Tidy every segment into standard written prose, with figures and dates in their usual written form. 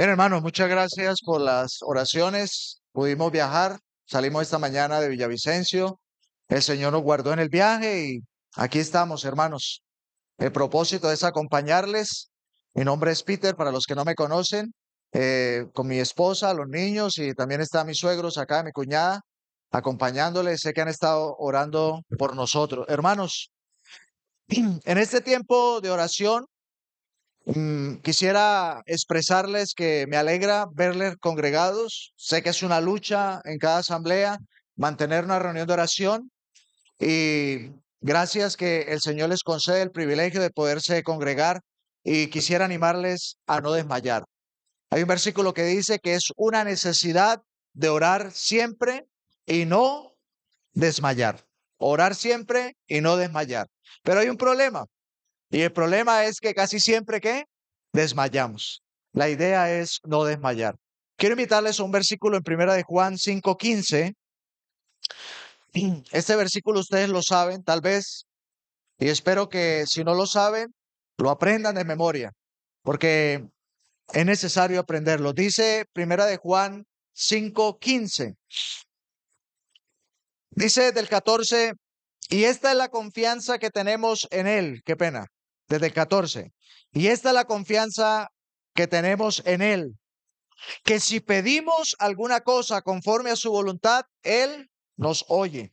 Bien, hermano, muchas gracias por las oraciones. Pudimos viajar, salimos esta mañana de Villavicencio. El Señor nos guardó en el viaje y aquí estamos, hermanos. El propósito es acompañarles. Mi nombre es Peter, para los que no me conocen, con mi esposa, los niños y también están mis suegros acá, mi cuñada, acompañándoles. Sé que han estado orando por nosotros. Hermanos, en este tiempo de oración, quisiera expresarles que me alegra verles congregados. Sé que es una lucha en cada asamblea mantener una reunión de oración y gracias que el Señor les concede el privilegio de poderse congregar y quisiera animarles a no desmayar. Hay un versículo que dice que es una necesidad de orar siempre y no desmayar. Orar siempre y no desmayar. Pero hay un problema. Y el problema es que casi siempre que desmayamos. La idea es no desmayar. Quiero invitarles a un versículo en Primera de Juan 5:15. Este versículo ustedes lo saben, tal vez, y espero que si no lo saben, lo aprendan de memoria, porque es necesario aprenderlo. Dice Primera de Juan 5:15. Dice del 14, y esta es la confianza que tenemos en Él. Qué pena. Desde el 14. Y esta es la confianza que tenemos en Él, que si pedimos alguna cosa conforme a su voluntad, Él nos oye.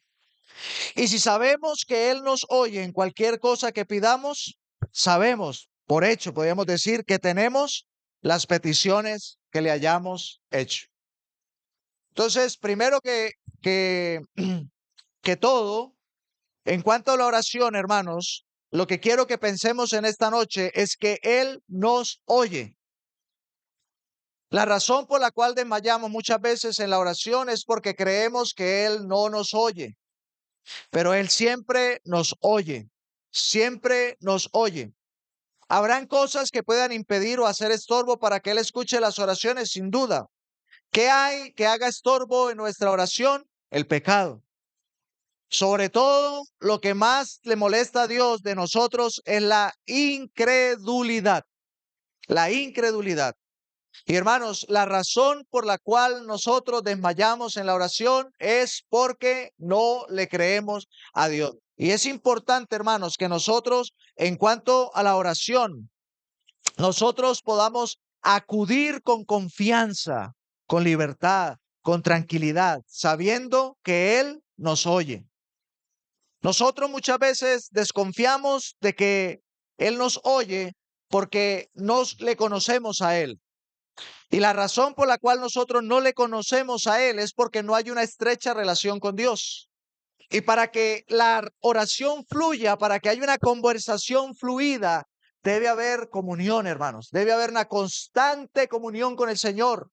Y si sabemos que Él nos oye en cualquier cosa que pidamos, sabemos, por hecho, podríamos decir que tenemos las peticiones que le hayamos hecho. Entonces, primero que, que todo, en cuanto a la oración, hermanos, lo que quiero que pensemos en esta noche es que Él nos oye. La razón por la cual desmayamos muchas veces en la oración es porque creemos que Él no nos oye, pero Él siempre nos oye, siempre nos oye. Habrán cosas que puedan impedir o hacer estorbo para que Él escuche las oraciones, sin duda. ¿Qué hay que haga estorbo en nuestra oración? El pecado. Sobre todo, lo que más le molesta a Dios de nosotros es la incredulidad. La incredulidad. Y hermanos, la razón por la cual nosotros desmayamos en la oración es porque no le creemos a Dios. Y es importante, hermanos, que nosotros, en cuanto a la oración, nosotros podamos acudir con confianza, con libertad, con tranquilidad, sabiendo que Él nos oye. Nosotros muchas veces desconfiamos de que Él nos oye porque nos le conocemos a Él. Y la razón por la cual nosotros no le conocemos a Él es porque no hay una estrecha relación con Dios. Y para que la oración fluya, para que haya una conversación fluida, debe haber comunión, hermanos. Debe haber una constante comunión con el Señor.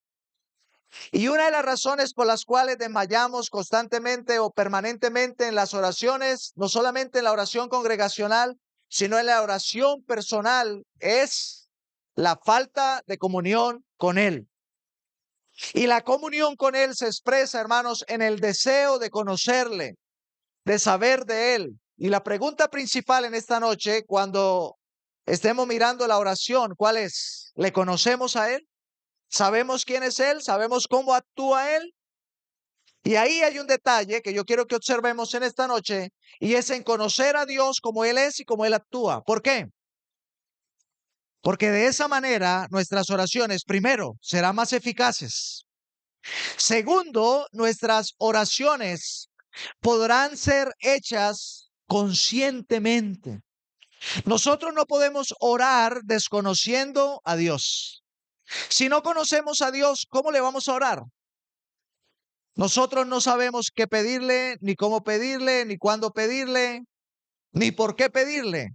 Y una de las razones por las cuales desmayamos constantemente o permanentemente en las oraciones, no solamente en la oración congregacional, sino en la oración personal, es la falta de comunión con Él. Y la comunión con Él se expresa, hermanos, en el deseo de conocerle, de saber de Él. Y la pregunta principal en esta noche, cuando estemos mirando la oración, ¿cuál es? ¿Le conocemos a Él? ¿Sabemos quién es Él? ¿Sabemos cómo actúa Él? Y ahí hay un detalle que yo quiero que observemos en esta noche, y es en conocer a Dios como Él es y cómo Él actúa. ¿Por qué? Porque de esa manera nuestras oraciones, primero, serán más eficaces. Segundo, nuestras oraciones podrán ser hechas conscientemente. Nosotros no podemos orar desconociendo a Dios. Si no conocemos a Dios, ¿cómo le vamos a orar? Nosotros no sabemos qué pedirle, ni cómo pedirle, ni cuándo pedirle, ni por qué pedirle,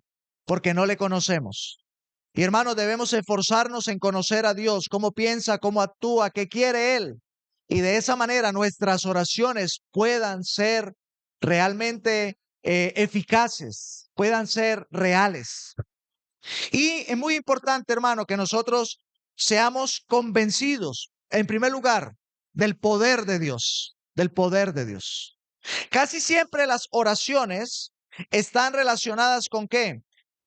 porque no le conocemos. Y hermanos, debemos esforzarnos en conocer a Dios, cómo piensa, cómo actúa, qué quiere Él. Y de esa manera nuestras oraciones puedan ser realmente eficaces, puedan ser reales. Y es muy importante, hermano, que nosotros seamos convencidos, en primer lugar, del poder de Dios, del poder de Dios. Casi siempre las oraciones están relacionadas con ¿qué?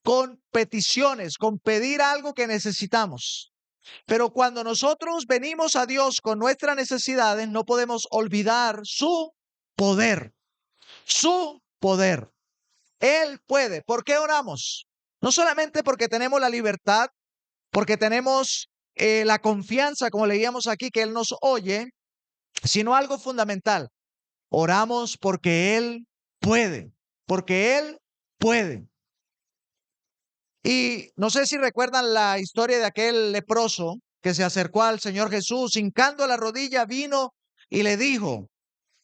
Con peticiones, con pedir algo que necesitamos. Pero cuando nosotros venimos a Dios con nuestras necesidades, no podemos olvidar su poder, su poder. Él puede. ¿Por qué oramos? No solamente porque tenemos la libertad, porque tenemos la confianza, como leíamos aquí, que Él nos oye, sino algo fundamental. Oramos porque Él puede, porque Él puede. Y no sé si recuerdan la historia de aquel leproso que se acercó al Señor Jesús, hincando la rodilla, vino y le dijo,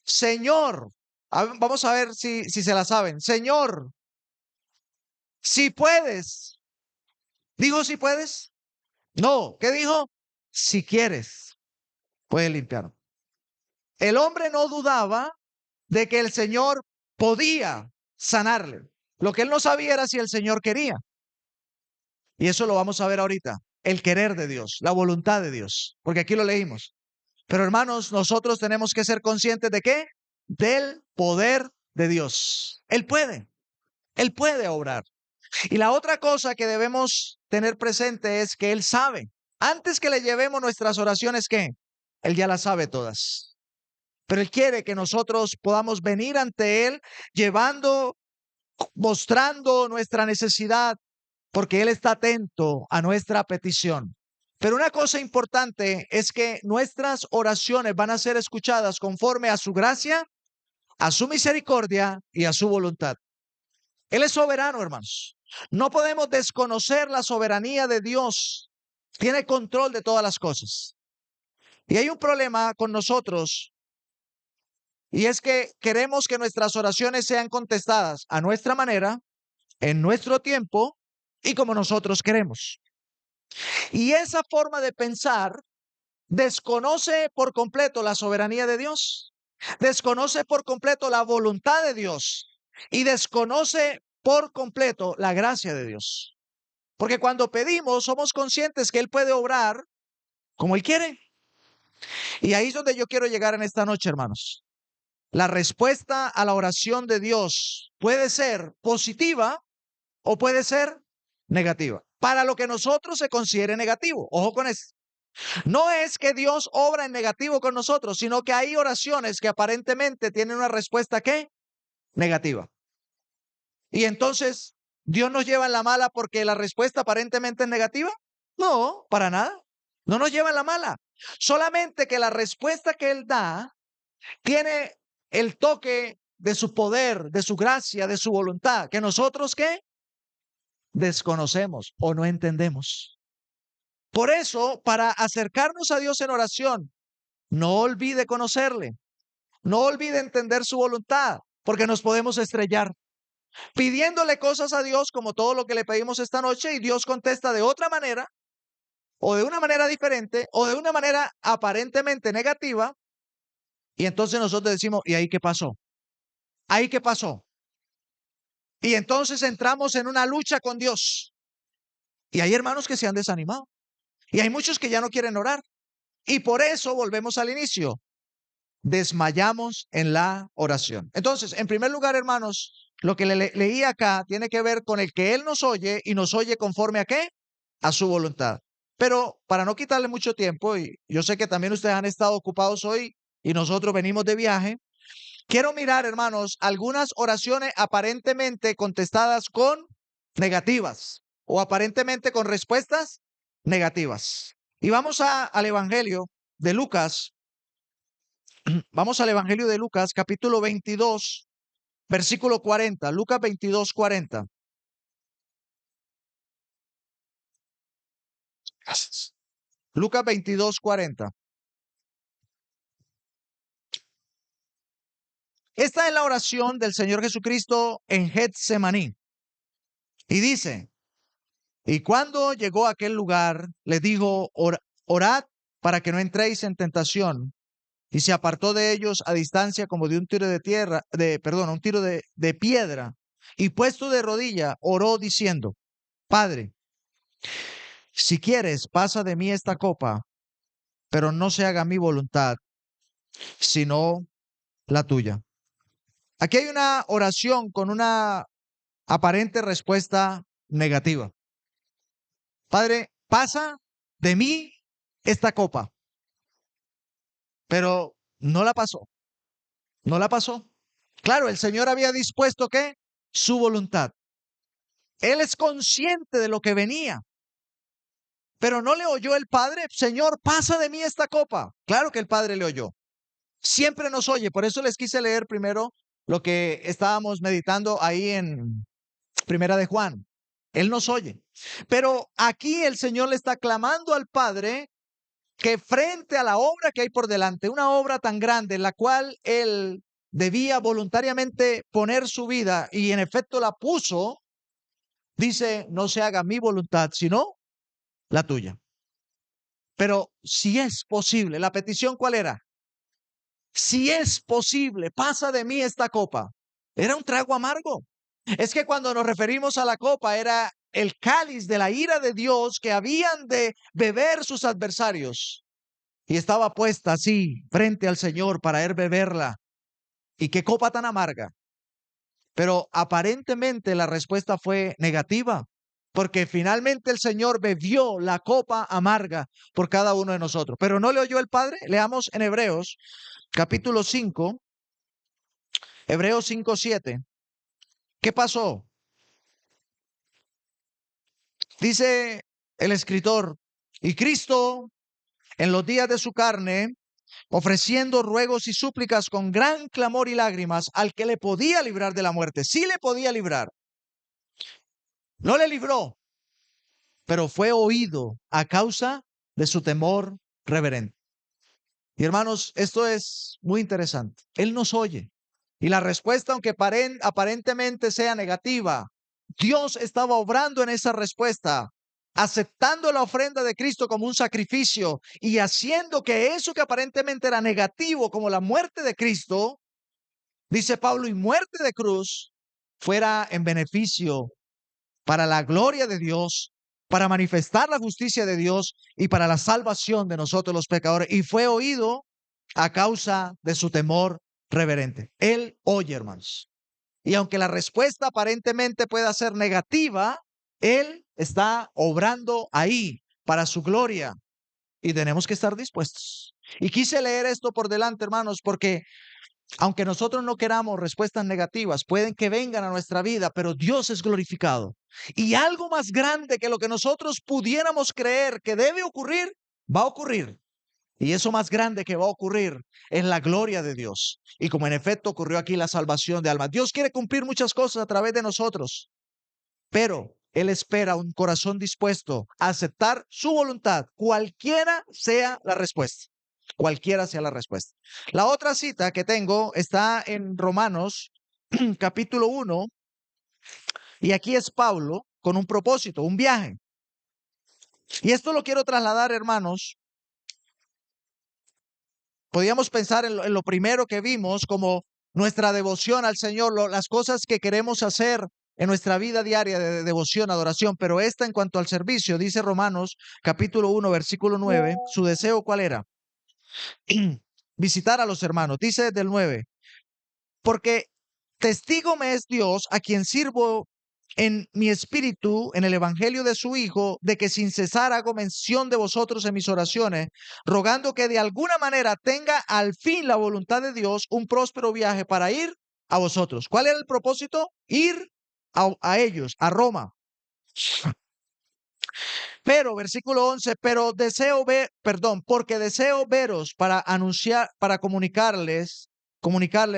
Señor, vamos a ver si se la saben, Señor, si puedes. ¿Dijo si puedes? No, ¿qué dijo? Si quieres, puedes limpiar. El hombre no dudaba de que el Señor podía sanarle. Lo que él no sabía era si el Señor quería. Y eso lo vamos a ver ahorita. El querer de Dios, la voluntad de Dios. Porque aquí lo leímos. Pero hermanos, nosotros tenemos que ser conscientes de qué? Del poder de Dios. Él puede obrar. Y la otra cosa que debemos tener presente es que Él sabe. Antes que le llevemos nuestras oraciones, ¿qué? Él ya las sabe todas. Pero Él quiere que nosotros podamos venir ante Él llevando, mostrando nuestra necesidad, porque Él está atento a nuestra petición. Pero una cosa importante es que nuestras oraciones van a ser escuchadas conforme a su gracia, a su misericordia y a su voluntad. Él es soberano, hermanos. No podemos desconocer la soberanía de Dios. Tiene control de todas las cosas. Y hay un problema con nosotros, y es que queremos que nuestras oraciones sean contestadas a nuestra manera, en nuestro tiempo y como nosotros queremos. Y esa forma de pensar desconoce por completo la soberanía de Dios, desconoce por completo la voluntad de Dios y desconoce por completo la gracia de Dios. Porque cuando pedimos somos conscientes que Él puede obrar como Él quiere. Y ahí es donde yo quiero llegar en esta noche, hermanos. La respuesta a la oración de Dios puede ser positiva o puede ser negativa. Para lo que nosotros se considere negativo. Ojo con esto. No es que Dios obra en negativo con nosotros, sino que hay oraciones que aparentemente tienen una respuesta ¿qué? Negativa. Y entonces, ¿Dios nos lleva en la mala porque la respuesta aparentemente es negativa? No, para nada. No nos lleva en la mala. Solamente que la respuesta que Él da tiene el toque de su poder, de su gracia, de su voluntad, que nosotros ¿qué? Desconocemos o no entendemos. Por eso, para acercarnos a Dios en oración, no olvide conocerle, no olvide entender su voluntad, porque nos podemos estrellar pidiéndole cosas a Dios como todo lo que le pedimos esta noche y Dios contesta de otra manera o de una manera diferente o de una manera aparentemente negativa y entonces nosotros decimos, ¿y ahí qué pasó? ¿Ahí qué pasó? Y entonces entramos en una lucha con Dios. Y hay hermanos que se han desanimado y hay muchos que ya no quieren orar. Y por eso volvemos al inicio. Desmayamos en la oración. Entonces, en primer lugar, hermanos, lo que leí acá tiene que ver con el que Él nos oye y nos oye conforme a qué? A su voluntad. Pero para no quitarle mucho tiempo, y yo sé que también ustedes han estado ocupados hoy y nosotros venimos de viaje, quiero mirar, hermanos, algunas oraciones aparentemente contestadas con negativas o aparentemente con respuestas negativas. Y vamos al Evangelio de Lucas. Vamos al Evangelio de Lucas, capítulo 22, versículo 40. Lucas 22, 40. Gracias. Lucas 22, 40. Esta es la oración del Señor Jesucristo en Getsemaní. Y dice, y cuando llegó a aquel lugar, le dijo, orad para que no entréis en tentación. Y se apartó de ellos a distancia como de un tiro de tierra, un tiro de piedra. Y puesto de rodilla, oró diciendo, Padre, si quieres, pasa de mí esta copa, pero no se haga mi voluntad, sino la tuya. Aquí hay una oración con una aparente respuesta negativa. Padre, pasa, de mí esta copa. Pero no la pasó, no la pasó. Claro, el Señor había dispuesto ¿qué? Su voluntad. Él es consciente de lo que venía. Pero no le oyó el Padre, Señor, pasa de mí esta copa. Claro que el Padre le oyó. Siempre nos oye. Por eso les quise leer primero lo que estábamos meditando ahí en Primera de Juan. Él nos oye. Pero aquí el Señor le está clamando al Padre que frente a la obra que hay por delante, una obra tan grande en la cual Él debía voluntariamente poner su vida y en efecto la puso, dice, no se haga mi voluntad, sino la tuya. Pero si es posible, la petición ¿cuál era? Si es posible, pasa de mí esta copa. Era un trago amargo. Es que cuando nos referimos a la copa era el cáliz de la ira de Dios que habían de beber sus adversarios. Y estaba puesta así frente al Señor para él beberla. Y qué copa tan amarga. Pero aparentemente la respuesta fue negativa, porque finalmente el Señor bebió la copa amarga por cada uno de nosotros. Pero no le oyó el Padre. Leamos en Hebreos capítulo 5, Hebreos 5:7. ¿Qué pasó? Dice el escritor, y Cristo en los días de su carne, ofreciendo ruegos y súplicas con gran clamor y lágrimas al que le podía librar de la muerte. Sí le podía librar. No le libró, pero fue oído a causa de su temor reverente. Y hermanos, esto es muy interesante. Él nos oye. Y la respuesta, aunque aparentemente sea negativa, Dios estaba obrando en esa respuesta, aceptando la ofrenda de Cristo como un sacrificio y haciendo que eso que aparentemente era negativo, como la muerte de Cristo, dice Pablo, y muerte de cruz, fuera en beneficio para la gloria de Dios, para manifestar la justicia de Dios y para la salvación de nosotros los pecadores. Y fue oído a causa de su temor reverente. Él oye, hermanos. Y aunque la respuesta aparentemente pueda ser negativa, Él está obrando ahí para su gloria y tenemos que estar dispuestos. Y quise leer esto por delante, hermanos, porque aunque nosotros no queramos respuestas negativas, pueden que vengan a nuestra vida, pero Dios es glorificado. Y algo más grande que lo que nosotros pudiéramos creer que debe ocurrir, va a ocurrir. Y eso más grande que va a ocurrir es la gloria de Dios. Y como en efecto ocurrió aquí la salvación de almas. Dios quiere cumplir muchas cosas a través de nosotros, pero Él espera un corazón dispuesto a aceptar su voluntad, cualquiera sea la respuesta. Cualquiera sea la respuesta. La otra cita que tengo está en Romanos capítulo 1 y aquí es Pablo con un propósito, un viaje. Y esto lo quiero trasladar, hermanos. Podríamos pensar en lo primero que vimos como nuestra devoción al Señor, las cosas que queremos hacer en nuestra vida diaria de devoción, adoración, pero esta en cuanto al servicio, dice Romanos capítulo 1, versículo 9, su deseo ¿cuál era? Visitar a los hermanos, dice del 9, porque testigo me es Dios a quien sirvo en mi espíritu, en el evangelio de su Hijo, de que sin cesar hago mención de vosotros en mis oraciones, rogando que de alguna manera tenga al fin la voluntad de Dios un próspero viaje para ir a vosotros. ¿Cuál era el propósito? Ir a ellos, a Roma. Pero, versículo 11, pero deseo ver, perdón, porque deseo veros para anunciar, para comunicarle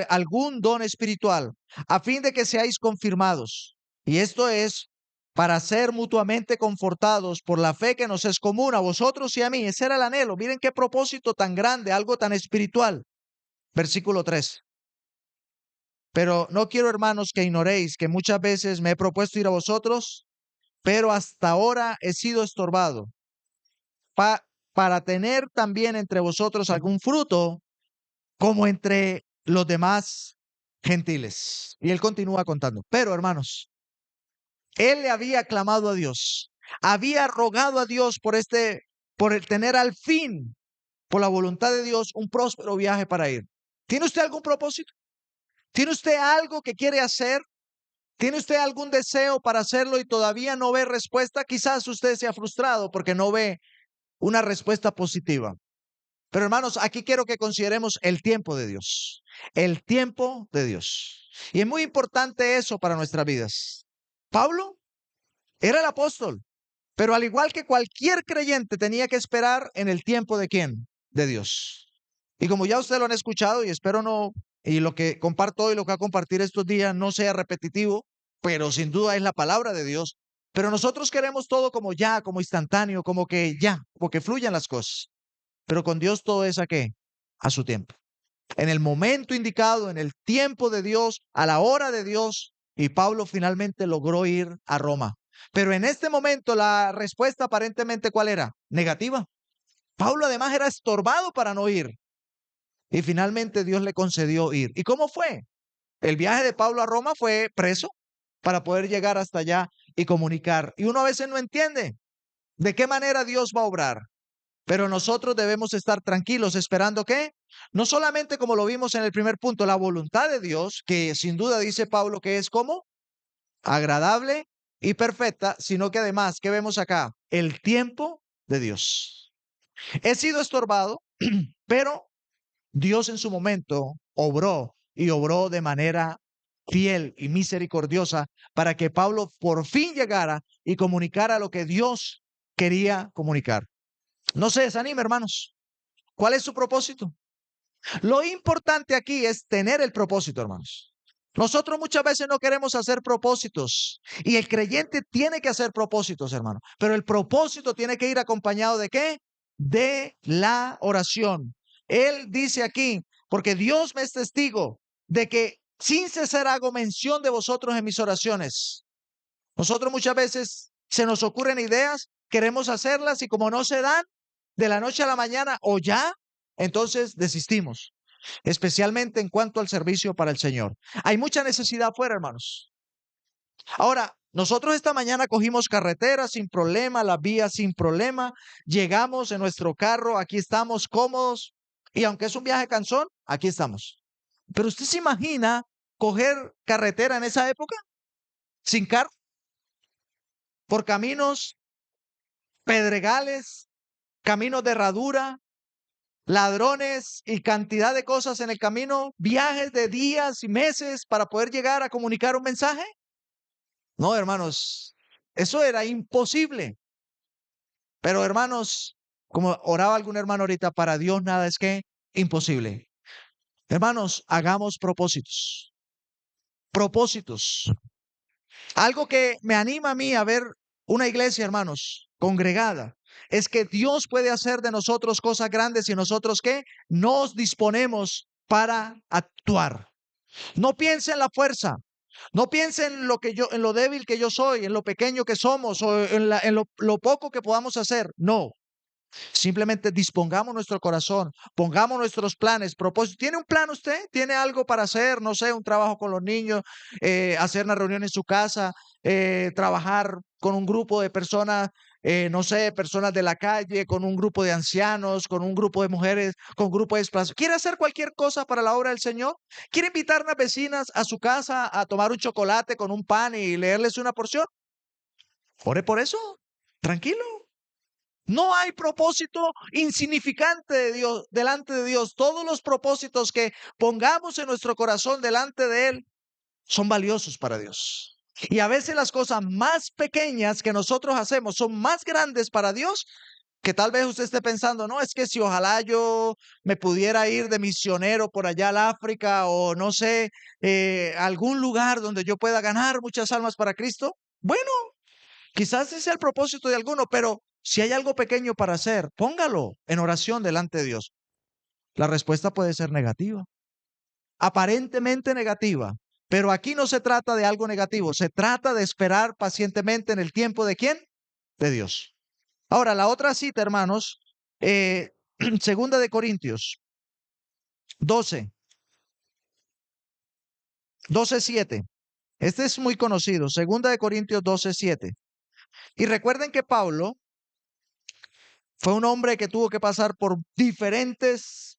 algún don espiritual, a fin de que seáis confirmados. Y esto es para ser mutuamente confortados por la fe que nos es común a vosotros y a mí. Ese era el anhelo. Miren qué propósito tan grande, algo tan espiritual. Versículo 3. Pero no quiero, hermanos, que ignoréis que muchas veces me he propuesto ir a vosotros, pero hasta ahora he sido estorbado para tener también entre vosotros algún fruto como entre los demás gentiles. Y él continúa contando. Pero, hermanos, él le había clamado a Dios, había rogado a Dios por el tener al fin, por la voluntad de Dios, un próspero viaje para ir. ¿Tiene usted algún propósito? ¿Tiene usted algo que quiere hacer? ¿Tiene usted algún deseo para hacerlo y todavía no ve respuesta? Quizás usted se ha frustrado porque no ve una respuesta positiva. Pero hermanos, aquí quiero que consideremos el tiempo de Dios. El tiempo de Dios. Y es muy importante eso para nuestras vidas. Pablo era el apóstol, pero al igual que cualquier creyente tenía que esperar en el tiempo de ¿quién? De Dios. Y como ya ustedes lo han escuchado y espero no, y lo que comparto hoy, lo que va a compartir estos días no sea repetitivo, pero sin duda es la palabra de Dios. Pero nosotros queremos todo como ya, como instantáneo, como que ya, como que fluyan las cosas. Pero con Dios todo es ¿a qué? A su tiempo. En el momento indicado, en el tiempo de Dios, a la hora de Dios, y Pablo finalmente logró ir a Roma. Pero en este momento la respuesta aparentemente ¿cuál era? Negativa. Pablo además era estorbado para no ir. Y finalmente Dios le concedió ir. ¿Y cómo fue? El viaje de Pablo a Roma fue preso para poder llegar hasta allá y comunicar. Y uno a veces no entiende de qué manera Dios va a obrar. Pero nosotros debemos estar tranquilos esperando que, no solamente como lo vimos en el primer punto, la voluntad de Dios, que sin duda dice Pablo que es como agradable y perfecta, sino que además, ¿qué vemos acá? El tiempo de Dios. He sido estorbado, pero Dios en su momento obró y obró de manera fiel y misericordiosa para que Pablo por fin llegara y comunicara lo que Dios quería comunicar. No se desanime, hermanos. ¿Cuál es su propósito? Lo importante aquí es tener el propósito, hermanos. Nosotros muchas veces no queremos hacer propósitos y el creyente tiene que hacer propósitos, hermano. Pero el propósito tiene que ir acompañado ¿de qué? De la oración. Él dice aquí, porque Dios me es testigo de que sin cesar hago mención de vosotros en mis oraciones. Nosotros muchas veces se nos ocurren ideas, queremos hacerlas y como no se dan de la noche a la mañana o ya, entonces desistimos, especialmente en cuanto al servicio para el Señor. Hay mucha necesidad afuera, hermanos. Ahora, nosotros esta mañana cogimos carretera sin problema, la vía sin problema, llegamos en nuestro carro, aquí estamos cómodos y aunque es un viaje cansón, aquí estamos. Pero usted se imagina coger carretera en esa época sin carro, por caminos pedregales, caminos de herradura, ladrones y cantidad de cosas en el camino, viajes de días y meses para poder llegar a comunicar un mensaje. No, hermanos, eso era imposible. Pero hermanos, como oraba algún hermano ahorita, para Dios nada es que imposible. Hermanos, hagamos propósitos. Propósitos. Algo que me anima a mí a ver una iglesia, hermanos, congregada, es que Dios puede hacer de nosotros cosas grandes y nosotros ¿qué? Nos disponemos para actuar. No piense en la fuerza, no piense en lo que yo, en lo débil que yo soy, en lo pequeño que somos o en lo poco que podamos hacer. No, simplemente dispongamos nuestro corazón, pongamos nuestros planes, propósitos. ¿Tiene un plan usted? ¿Tiene algo para hacer? No sé, un trabajo con los niños, hacer una reunión en su casa, trabajar con un grupo de personas, no sé, personas de la calle, con un grupo de ancianos, con un grupo de mujeres, con un grupo de desplazados. ¿Quiere hacer cualquier cosa para la obra del Señor? ¿Quiere invitar a unas vecinas a su casa a tomar un chocolate con un pan y leerles una porción? Ore por eso, tranquilo. No hay propósito insignificante de Dios, delante de Dios. Todos los propósitos que pongamos en nuestro corazón delante de Él son valiosos para Dios. Y a veces las cosas más pequeñas que nosotros hacemos son más grandes para Dios que tal vez usted esté pensando, no, es que si ojalá yo me pudiera ir de misionero por allá al África o no sé, algún lugar donde yo pueda ganar muchas almas para Cristo. Bueno, quizás ese sea el propósito de alguno, pero si hay algo pequeño para hacer, póngalo en oración delante de Dios. La respuesta puede ser negativa, aparentemente negativa, pero aquí no se trata de algo negativo, se trata de esperar pacientemente en el tiempo de ¿quién? De Dios. Ahora, la otra cita, hermanos, segunda de Corintios 12, 12:7. Este es muy conocido, segunda de Corintios 12:7. Y recuerden que Pablo fue un hombre que tuvo que pasar por diferentes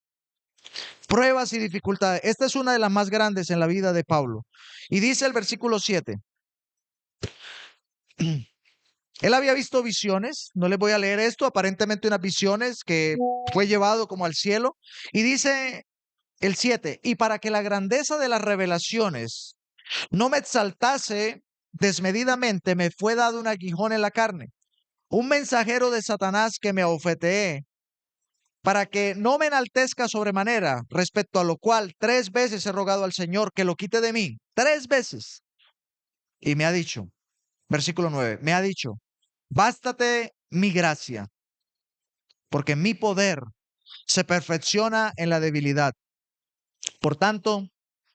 pruebas y dificultades. Esta es una de las más grandes en la vida de Pablo. Y dice el versículo 7, Él había visto visiones, no les voy a leer esto, aparentemente unas visiones que fue llevado como al cielo. Y dice el 7, y para que la grandeza de las revelaciones no me exaltase desmedidamente, me fue dado un aguijón en la carne, un mensajero de Satanás que me abofeteé, para que no me enaltezca sobremanera, respecto a lo cual 3 veces he rogado al Señor que lo quite de mí, 3 veces. Y me ha dicho, versículo 9, me ha dicho, bástate mi gracia, porque mi poder se perfecciona en la debilidad. Por tanto,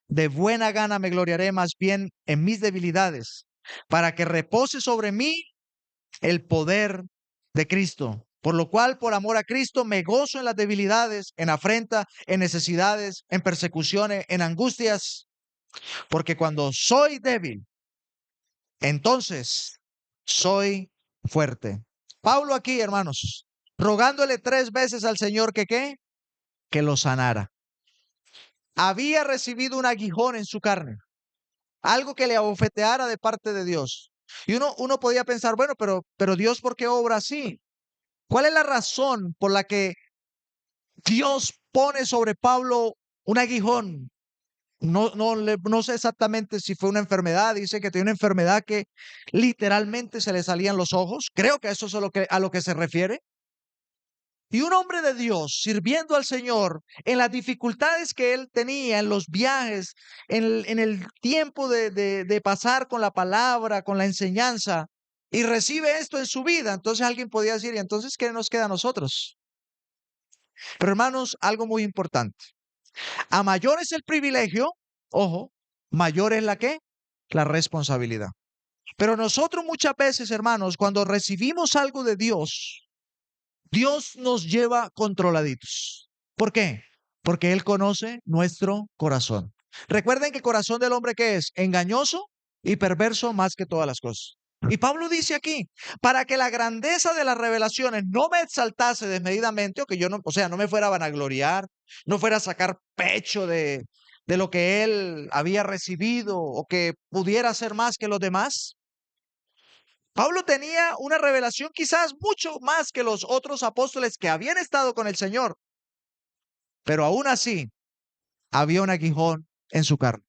de buena gana me gloriaré más bien en mis debilidades, para que repose sobre mí el poder de Cristo. Por lo cual, por amor a Cristo, me gozo en las debilidades, en afrenta, en necesidades, en persecuciones, en angustias, porque cuando soy débil, entonces soy fuerte. Pablo aquí, hermanos, rogándole 3 veces al Señor que ¿qué? Que lo sanara. Había recibido un aguijón en su carne, algo que le abofeteara de parte de Dios. Y uno podía pensar, bueno, pero Dios, ¿por qué obra así? ¿Cuál es la razón por la que Dios pone sobre Pablo un aguijón? No sé exactamente si fue una enfermedad. Dice que tiene una enfermedad que literalmente se le salían los ojos. Creo que eso es a lo que se refiere. Y un hombre de Dios sirviendo al Señor en las dificultades que él tenía, en los viajes, en el tiempo de pasar con la palabra, con la enseñanza, y recibe esto en su vida. Entonces alguien podía decir, ¿y entonces qué nos queda a nosotros? Pero hermanos, algo muy importante. A mayor es el privilegio, ojo, mayor es la ¿qué? La responsabilidad. Pero nosotros muchas veces, hermanos, cuando recibimos algo de Dios, Dios nos lleva controladitos. ¿Por qué? Porque Él conoce nuestro corazón. Recuerden que el corazón del hombre, ¿qué es? Engañoso y perverso más que todas las cosas. Y Pablo dice aquí, para que la grandeza de las revelaciones no me exaltase desmedidamente, o que yo no, o sea, no me fuera a vanagloriar, no fuera a sacar pecho de lo que él había recibido, o que pudiera ser más que los demás. Pablo tenía una revelación quizás mucho más que los otros apóstoles que habían estado con el Señor, pero aún así había un aguijón en su carne.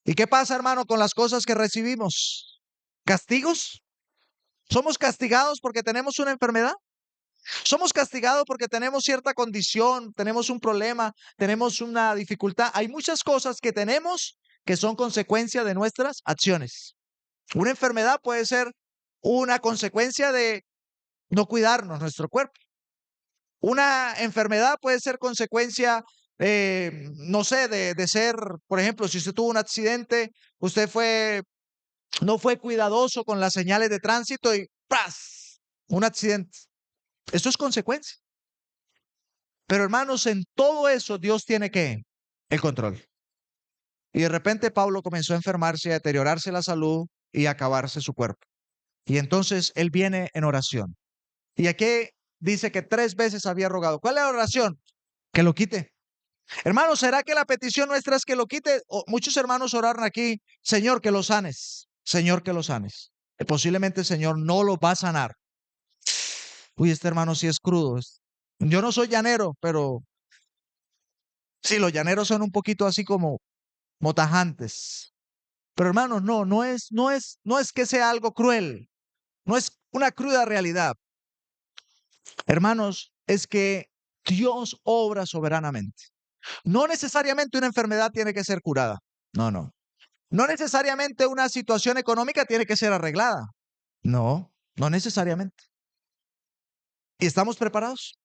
¿Y qué pasa, hermano, con las cosas que recibimos? ¿Castigos? ¿Somos castigados porque tenemos una enfermedad? ¿Somos castigados porque tenemos cierta condición, tenemos un problema, tenemos una dificultad? Hay muchas cosas que tenemos que son consecuencia de nuestras acciones. Una enfermedad puede ser una consecuencia de no cuidarnos nuestro cuerpo. Una enfermedad puede ser consecuencia, no sé, de ser, por ejemplo, si usted tuvo un accidente, usted no fue cuidadoso con las señales de tránsito y ¡pras! Un accidente. Esto es consecuencia. Pero hermanos, en todo eso Dios tiene que el control. Y de repente Pablo comenzó a enfermarse, a deteriorarse la salud y a acabarse su cuerpo. Y entonces él viene en oración. Y aquí dice que 3 veces había rogado. ¿Cuál es la oración? Que lo quite. Hermanos, ¿será que la petición nuestra es que lo quite? Muchos hermanos oraron aquí, Señor, que lo sanes. Señor, que lo sanes. Posiblemente el Señor no lo va a sanar. Uy, este hermano sí es crudo. Yo no soy llanero, pero sí, los llaneros son un poquito así como motajantes. Pero hermanos, no es que sea algo cruel. No es una cruda realidad. Hermanos, es que Dios obra soberanamente. No necesariamente una enfermedad tiene que ser curada. No, no. No necesariamente una situación económica tiene que ser arreglada. No, no necesariamente. ¿Y estamos preparados?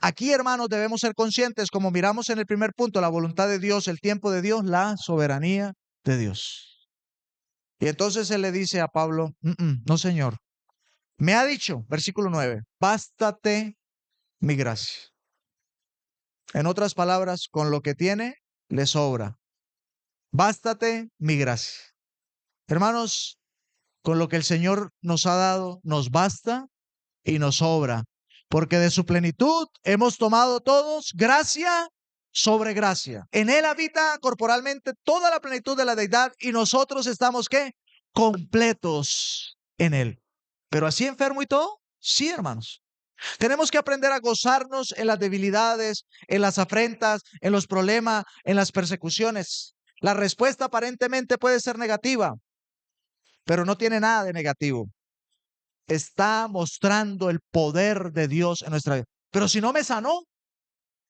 Aquí, hermanos, debemos ser conscientes, como miramos en el primer punto, la voluntad de Dios, el tiempo de Dios, la soberanía de Dios. Y entonces él le dice a Pablo, no, Señor, me ha dicho, versículo 9, bástate mi gracia. En otras palabras, con lo que tiene, le sobra. Bástate mi gracia. Hermanos, con lo que el Señor nos ha dado, nos basta y nos sobra, porque de su plenitud hemos tomado todos gracia sobre gracia. En Él habita corporalmente toda la plenitud de la deidad y nosotros estamos, ¿qué? Completos en Él. Pero así enfermo y todo, sí, hermanos. Tenemos que aprender a gozarnos en las debilidades, en las afrentas, en los problemas, en las persecuciones. La respuesta aparentemente puede ser negativa, pero no tiene nada de negativo. Está mostrando el poder de Dios en nuestra vida. Pero si no me sanó,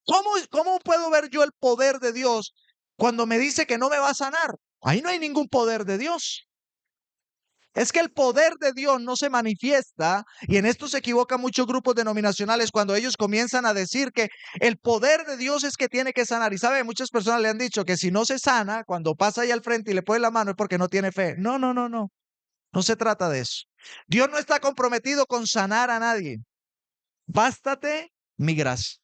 ¿cómo puedo ver yo el poder de Dios cuando me dice que no me va a sanar? Ahí no hay ningún poder de Dios. Es que el poder de Dios no se manifiesta, y en esto se equivocan muchos grupos denominacionales cuando ellos comienzan a decir que el poder de Dios es que tiene que sanar. Y sabe, muchas personas le han dicho que si no se sana, cuando pasa ahí al frente y le pone la mano es porque no tiene fe. No, no, no, no. No se trata de eso. Dios no está comprometido con sanar a nadie. Bástate mi gracia.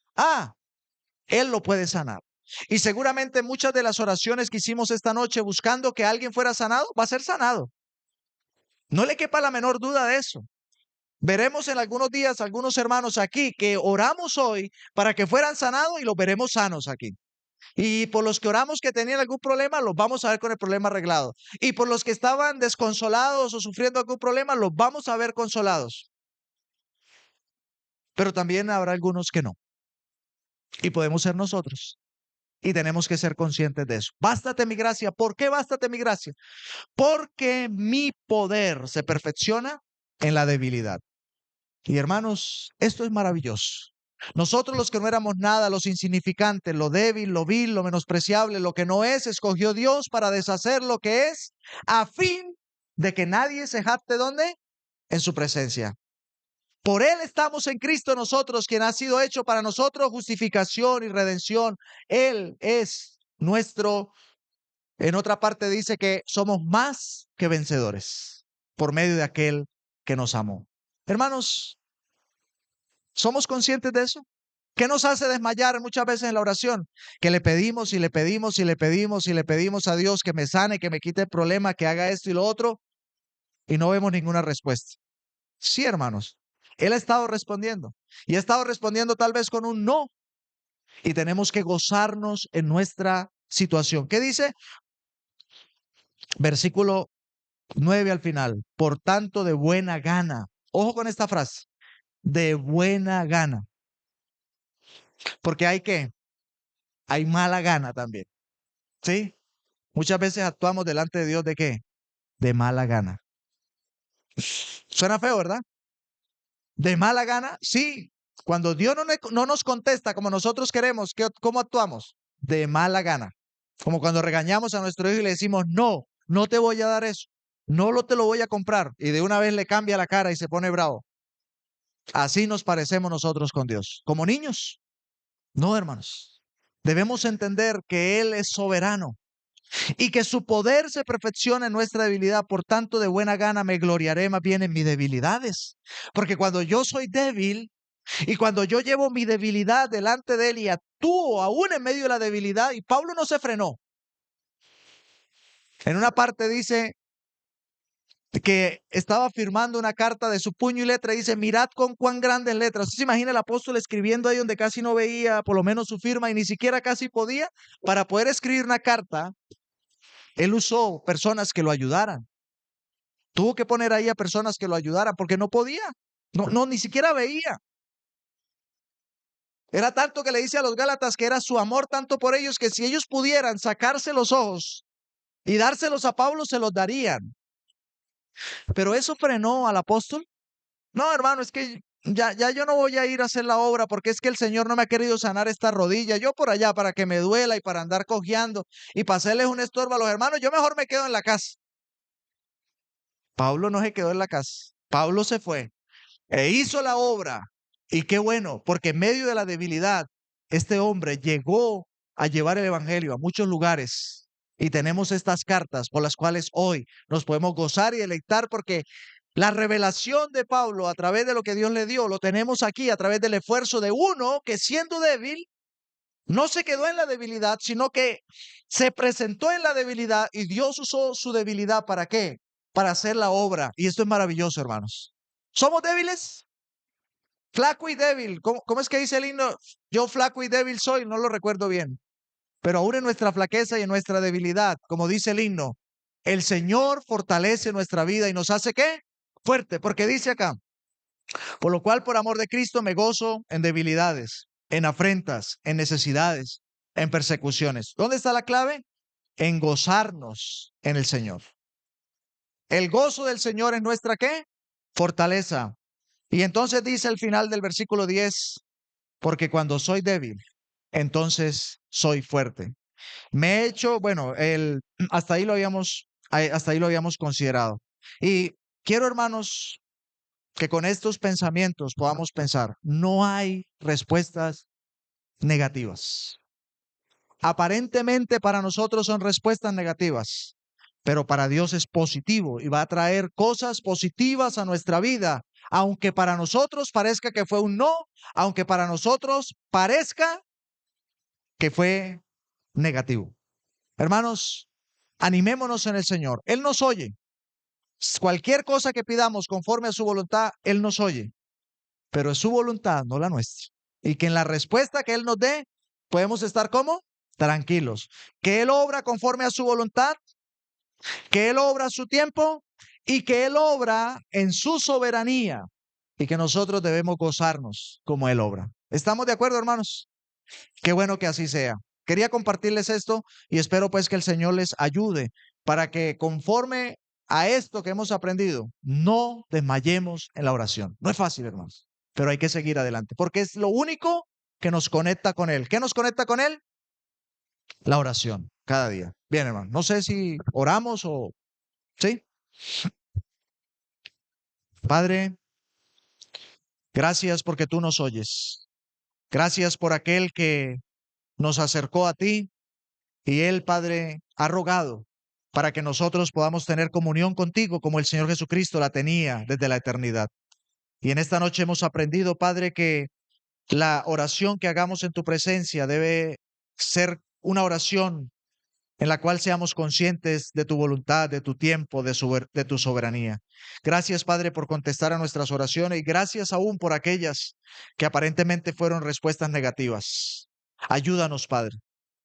Él lo puede sanar. Y seguramente muchas de las oraciones que hicimos esta noche buscando que alguien fuera sanado, va a ser sanado. No le quepa la menor duda de eso. Veremos en algunos días algunos hermanos aquí que oramos hoy para que fueran sanados y los veremos sanos aquí. Y por los que oramos que tenían algún problema, los vamos a ver con el problema arreglado. Y por los que estaban desconsolados o sufriendo algún problema, los vamos a ver consolados. Pero también habrá algunos que no. Y podemos ser nosotros. Y tenemos que ser conscientes de eso. Bástate mi gracia. ¿Por qué bástate mi gracia? Porque mi poder se perfecciona en la debilidad. Y hermanos, esto es maravilloso. Nosotros los que no éramos nada, los insignificantes, lo débil, lo vil, lo menospreciable, lo que no es, escogió Dios para deshacer lo que es, a fin de que nadie se jacte, ¿dónde? En su presencia. Por Él estamos en Cristo nosotros, quien ha sido hecho para nosotros justificación y redención. Él es nuestro, en otra parte dice que somos más que vencedores por medio de aquel que nos amó. Hermanos, ¿somos conscientes de eso? ¿Qué nos hace desmayar muchas veces en la oración? Que le pedimos y le pedimos y le pedimos y le pedimos a Dios que me sane, que me quite el problema, que haga esto y lo otro, y no vemos ninguna respuesta. Sí, hermanos, Él ha estado respondiendo y ha estado respondiendo tal vez con un no, y tenemos que gozarnos en nuestra situación. ¿Qué dice? Versículo 9 al final. Por tanto, de buena gana. Ojo con esta frase. De buena gana. Porque hay mala gana también. ¿Sí? Muchas veces actuamos delante de Dios ¿de qué? De mala gana. Suena feo, ¿verdad? De mala gana, sí. Cuando Dios no nos contesta como nosotros queremos, ¿cómo actuamos? De mala gana. Como cuando regañamos a nuestro hijo y le decimos, no, no te voy a dar eso. Te lo voy a comprar. Y de una vez le cambia la cara y se pone bravo. Así nos parecemos nosotros con Dios. Como niños. No, hermanos. Debemos entender que Él es soberano y que su poder se perfecciona en nuestra debilidad. Por tanto, de buena gana me gloriaré más bien en mis debilidades. Porque cuando yo soy débil y cuando yo llevo mi debilidad delante de Él y actúo aún en medio de la debilidad, y Pablo no se frenó. En una parte dice que estaba firmando una carta de su puño y letra y dice, mirad con cuán grandes letras. ¿Usted se imagina el apóstol escribiendo ahí donde casi no veía por lo menos su firma y ni siquiera casi podía? Para poder escribir una carta, él usó personas que lo ayudaran. Tuvo que poner ahí a personas que lo ayudaran porque no podía. No, ni siquiera veía. Era tanto que le dice a los Gálatas que era su amor tanto por ellos que si ellos pudieran sacarse los ojos y dárselos a Pablo, se los darían. Pero eso frenó al apóstol. No, hermano, es que ya yo no voy a ir a hacer la obra porque es que el Señor no me ha querido sanar esta rodilla. Yo por allá para que me duela y para andar cojeando y para hacerles un estorbo a los hermanos, yo mejor me quedo en la casa. Pablo no se quedó en la casa. Pablo se fue e hizo la obra. Y qué bueno, porque en medio de la debilidad, este hombre llegó a llevar el evangelio a muchos lugares. Y tenemos estas cartas por las cuales hoy nos podemos gozar y deleitar porque la revelación de Pablo a través de lo que Dios le dio, lo tenemos aquí a través del esfuerzo de uno que siendo débil, no se quedó en la debilidad, sino que se presentó en la debilidad y Dios usó su debilidad ¿para qué? Para hacer la obra. Y esto es maravilloso, hermanos. ¿Somos débiles? Flaco y débil. ¿Cómo es que dice el himno? Yo flaco y débil soy, no lo recuerdo bien. Pero aún en nuestra flaqueza y en nuestra debilidad, como dice el himno, el Señor fortalece nuestra vida y nos hace ¿qué? fuerte, porque dice acá, por lo cual por amor de Cristo me gozo en debilidades, en afrentas, en necesidades, en persecuciones. ¿Dónde está la clave? En gozarnos en el Señor. El gozo del Señor es nuestra ¿qué? Fortaleza. Y entonces dice al final del versículo 10, porque cuando soy débil, entonces soy fuerte. Me he hecho, bueno, hasta ahí lo habíamos considerado. Y quiero, hermanos, que con estos pensamientos podamos pensar, no hay respuestas negativas. Aparentemente para nosotros son respuestas negativas, pero para Dios es positivo y va a traer cosas positivas a nuestra vida, aunque para nosotros parezca que fue un no, aunque para nosotros parezca que fue negativo. Hermanos, animémonos en el Señor. Él nos oye. Cualquier cosa que pidamos conforme a su voluntad, Él nos oye, pero es su voluntad, no la nuestra. Y que en la respuesta que Él nos dé, podemos estar como tranquilos. Que Él obra conforme a su voluntad, que Él obra a su tiempo y que Él obra en su soberanía y que nosotros debemos gozarnos como Él obra. ¿Estamos de acuerdo, hermanos? Qué bueno que así sea. Quería compartirles esto y espero pues que el Señor les ayude para que conforme a esto que hemos aprendido, no desmayemos en la oración. No es fácil, hermanos, pero hay que seguir adelante porque es lo único que nos conecta con Él. ¿Qué nos conecta con Él? La oración, cada día. Bien, hermano, no sé si oramos o... ¿Sí? Padre, gracias porque tú nos oyes. Gracias por aquel que nos acercó a ti. Y Él, Padre, ha rogado para que nosotros podamos tener comunión contigo como el Señor Jesucristo la tenía desde la eternidad. Y en esta noche hemos aprendido, Padre, que la oración que hagamos en tu presencia debe ser una oración en la cual seamos conscientes de tu voluntad, de tu tiempo, de tu soberanía. Gracias, Padre, por contestar a nuestras oraciones y gracias aún por aquellas que aparentemente fueron respuestas negativas. Ayúdanos, Padre.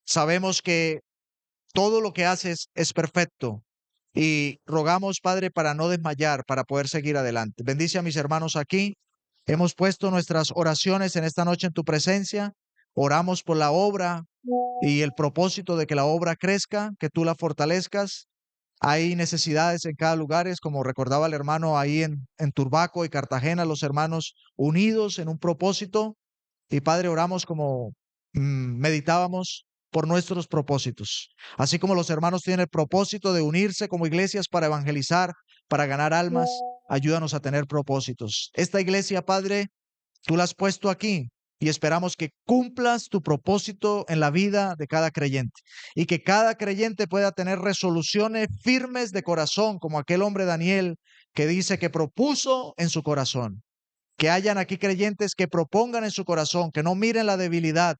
Sabemos que todo lo que haces es perfecto y rogamos, Padre, para no desmayar, para poder seguir adelante. Bendice a mis hermanos aquí. Hemos puesto nuestras oraciones en esta noche en tu presencia. Oramos por la obra y el propósito de que la obra crezca, que tú la fortalezcas. Hay necesidades en cada lugar, como recordaba el hermano ahí en Turbaco y Cartagena, los hermanos unidos en un propósito. Y Padre, oramos como meditábamos por nuestros propósitos. Así como los hermanos tienen el propósito de unirse como iglesias para evangelizar, para ganar almas, ayúdanos a tener propósitos. Esta iglesia, Padre, tú la has puesto aquí y esperamos que cumplas tu propósito en la vida de cada creyente y que cada creyente pueda tener resoluciones firmes de corazón, como aquel hombre Daniel que dice que propuso en su corazón. Que hayan aquí creyentes que propongan en su corazón, que no miren la debilidad,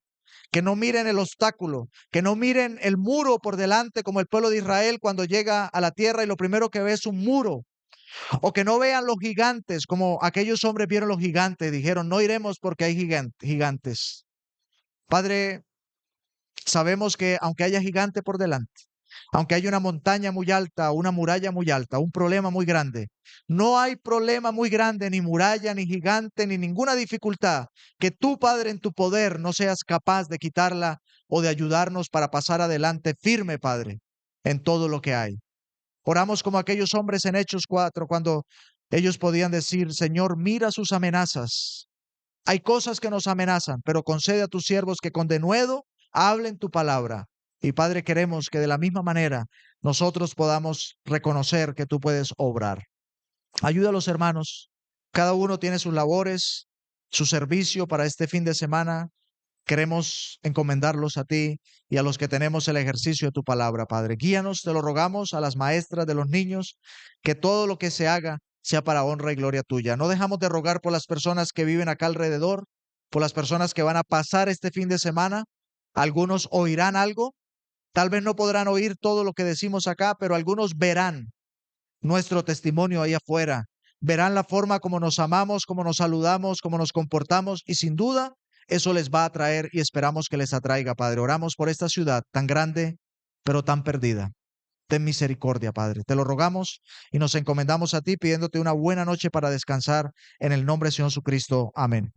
que no miren el obstáculo, que no miren el muro por delante como el pueblo de Israel cuando llega a la tierra y lo primero que ve es un muro. O que no vean los gigantes como aquellos hombres vieron los gigantes, dijeron, no iremos porque hay gigantes. Padre, sabemos que aunque haya gigante por delante, aunque haya una montaña muy alta, una muralla muy alta, un problema muy grande, no hay problema muy grande, ni muralla, ni gigante, ni ninguna dificultad que tú, Padre, en tu poder no seas capaz de quitarla o de ayudarnos para pasar adelante firme, Padre, en todo lo que hay. Oramos como aquellos hombres en Hechos 4, cuando ellos podían decir, Señor, mira sus amenazas. Hay cosas que nos amenazan, pero concede a tus siervos que con denuedo hablen tu palabra. Y Padre, queremos que de la misma manera nosotros podamos reconocer que tú puedes obrar. Ayuda a los hermanos. Cada uno tiene sus labores, su servicio para este fin de semana. Queremos encomendarlos a ti y a los que tenemos el ejercicio de tu palabra, Padre. Guíanos, te lo rogamos, a las maestras de los niños, que todo lo que se haga sea para honra y gloria tuya. No dejamos de rogar por las personas que viven acá alrededor, por las personas que van a pasar este fin de semana. Algunos oirán algo, tal vez no podrán oír todo lo que decimos acá, pero algunos verán nuestro testimonio ahí afuera. Verán la forma como nos amamos, como nos saludamos, como nos comportamos y sin duda eso les va a atraer y esperamos que les atraiga, Padre. Oramos por esta ciudad tan grande, pero tan perdida. Ten misericordia, Padre. Te lo rogamos y nos encomendamos a ti pidiéndote una buena noche para descansar en el nombre de Señor Jesucristo. Amén.